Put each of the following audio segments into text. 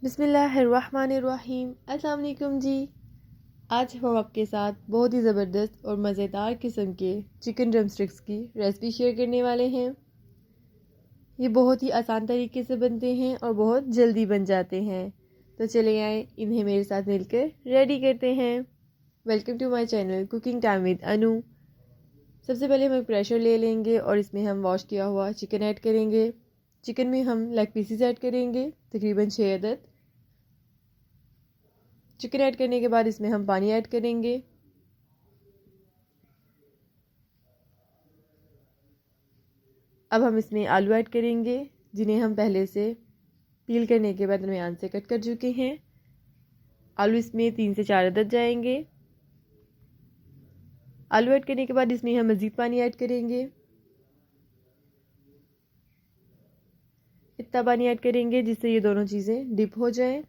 बिस्मिल्लाहिर्रहमानिर्रहीम। अस्सलाम वालेकुम जी। आज हम आपके साथ बहुत ही ज़बरदस्त और मज़ेदार किस्म के चिकन ड्रम स्टिक्स की रेसिपी शेयर करने वाले हैं। ये बहुत ही आसान तरीके से बनते हैं और बहुत जल्दी बन जाते हैं। तो चले आए इन्हें मेरे साथ मिलकर रेडी करते हैं। Welcome to my channel Cooking Time with Anu. सबसे पहले हम एक प्रेशर ले लेंगे और इसमें हम वॉश किया हुआ चिकन ऐड करेंगे। चिकन में हम लेग पीसेस ऐड करेंगे, तकरीबन 6 अदद। चिकन ऐड करने के बाद इसमें हम पानी ऐड करेंगे। अब हम इसमें आलू ऐड करेंगे, जिन्हें हम पहले से पील करने के बाद दरमियान से कट कर चुके हैं। आलू इसमें 3 से 4 अदद जाएंगे। आलू ऐड करने के बाद इसमें हम मज़ीद पानी ऐड करेंगे। इतना पानी ऐड करेंगे जिससे ये दोनों चीज़ें डिप हो जाएं।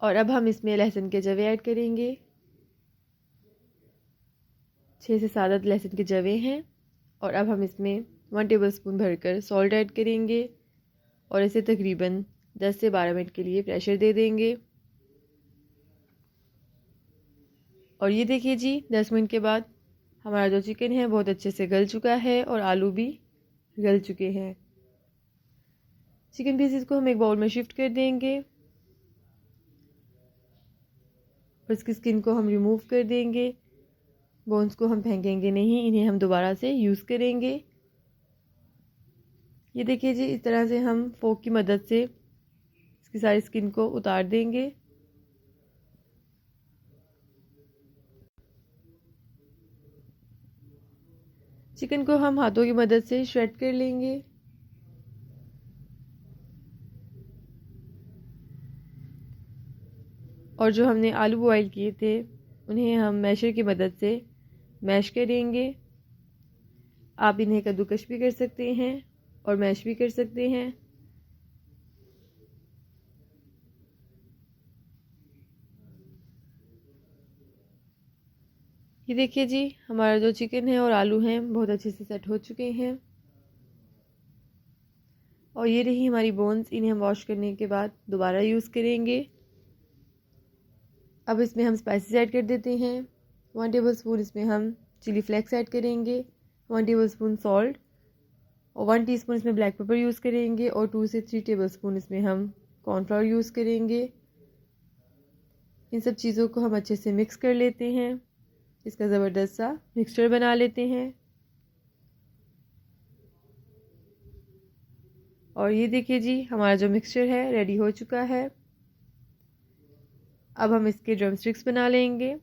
और अब हम इसमें लहसुन के जवे ऐड करेंगे। 6 से 7 लहसुन के जवे हैं। और अब हम इसमें 1 टेबलस्पून भरकर सॉल्ट ऐड करेंगे और इसे तकरीबन 10 से 12 मिनट के लिए प्रेशर दे देंगे। और ये देखिए जी, 10 मिनट के बाद हमारा जो चिकन है बहुत अच्छे से गल चुका है और आलू भी गल चुके हैं। चिकन पीसेस को हम एक बाउल में शिफ्ट कर देंगे और इसकी स्किन को हम रिमूव कर देंगे। बोन्स को हम फेंकेंगे नहीं, इन्हें हम दोबारा से यूज़ करेंगे। ये देखिए जी, इस तरह से हम फोक की मदद से इसकी सारी स्किन को उतार देंगे। चिकन को हम हाथों की मदद से श्रेड कर लेंगे। और जो हमने आलू बॉईल किए थे उन्हें हम मैशर की मदद से मैश करेंगे। आप इन्हें कद्दूकश भी कर सकते हैं और मैश भी कर सकते हैं। ये देखिए जी, हमारा जो चिकन है और आलू हैं बहुत अच्छे से सेट हो चुके हैं। और ये रही हमारी बोन्स, इन्हें हम वॉश करने के बाद दोबारा यूज़ करेंगे। अब इसमें हम स्पाइसेस ऐड कर देते हैं। 1 टेबलस्पून इसमें हम चिली फ्लेक्स ऐड करेंगे, 1 टेबलस्पून सॉल्ट और 1 टीस्पून इसमें ब्लैक पेपर यूज़ करेंगे और 2 से 3 टेबलस्पून इसमें हम कॉर्नफ्लोर यूज़ करेंगे। इन सब चीज़ों को हम अच्छे से मिक्स कर लेते हैं। इसका ज़बरदस्त सा मिक्सचर बना लेते हैं। और ये देखिए जी, हमारा जो मिक्सचर है रेडी हो चुका है। अब हम इसके ड्रम स्टिक्स बना लेंगे।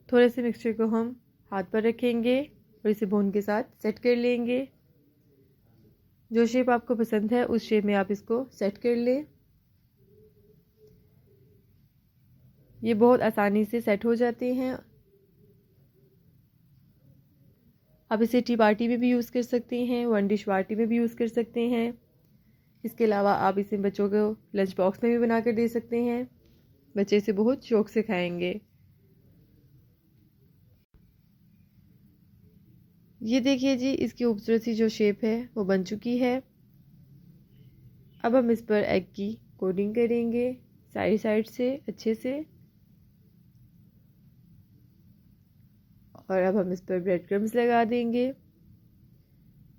थोड़े से मिक्सचर को हम हाथ पर रखेंगे और इसे बोन के साथ सेट कर लेंगे। जो शेप आपको पसंद है उस शेप में आप इसको सेट कर लें। ये बहुत आसानी से सेट हो जाते हैं। आप इसे टी पार्टी में भी यूज़ कर सकते हैं, 1 डिश पार्टी में भी यूज़ कर सकते हैं। इसके अलावा आप इसे बच्चों को लंच बॉक्स में भी बना कर दे सकते हैं। बच्चे इसे बहुत शौक से खाएंगे। ये देखिए जी, इसकी खूबसूरत सी जो शेप है वो बन चुकी है। अब हम इस पर एग की कोटिंग करेंगे साइड से अच्छे से। और अब हम इस पर ब्रेड क्रम्स लगा देंगे।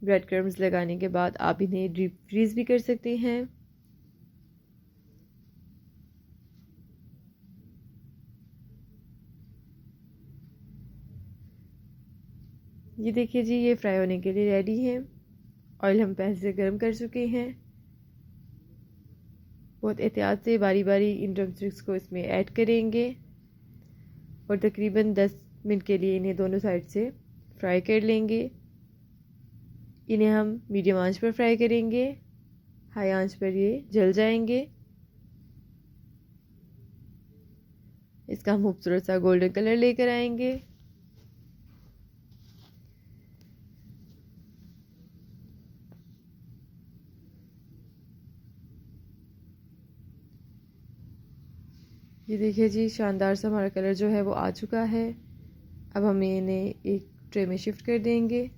ब्रेड क्रम्स लगाने के बाद आप इन्हें डीप फ्रीज़ भी कर सकते हैं। ये देखिए जी, ये फ्राई होने के लिए रेडी हैं। ऑयल हम पैन से गर्म कर चुके हैं। बहुत एहतियात से बारी बारी इन ड्रम स्टिक्स को इसमें ऐड करेंगे और तकरीबन 10 मिनट के लिए इन्हें दोनों साइड से फ्राई कर लेंगे। इन्हें हम मीडियम आंच पर फ्राई करेंगे, हाई आंच पर ये जल जाएंगे। इसका हम खूबसूरत सा गोल्डन कलर लेकर आएंगे। ये देखिए जी, शानदार सा हमारा कलर जो है वो आ चुका है। अब हम इन्हें एक ट्रे में शिफ्ट कर देंगे।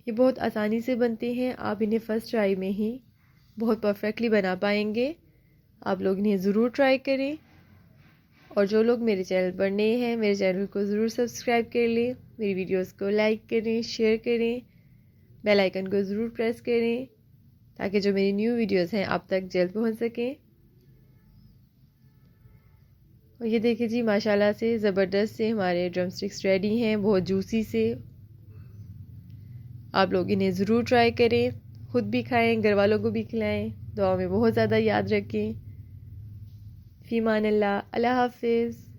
ये बहुत आसानी से बनते हैं, आप इन्हें फ़र्स्ट ट्राई में ही बहुत परफेक्टली बना पाएंगे। आप लोग इन्हें ज़रूर ट्राई करें। और जो लोग मेरे चैनल पर नए हैं, मेरे चैनल को ज़रूर सब्सक्राइब कर लें, मेरी वीडियोस को लाइक करें, शेयर करें, बेल आइकन को ज़रूर प्रेस करें ताकि जो मेरी न्यू वीडियोस हैं आप तक जल्द पहुंच सकें। और ये देखिए जी, माशाल्लाह से ज़बरदस्त से हमारे ड्रम स्टिक्स रेडी हैं, बहुत जूसी से। आप लोग इन्हें ज़रूर ट्राई करें, ख़ुद भी खाएं, घर वालों को भी खिलाएं, दुआ में बहुत ज़्यादा याद रखें। फ़ीमान अल्लाह, अल्लाह हाफ़िज़।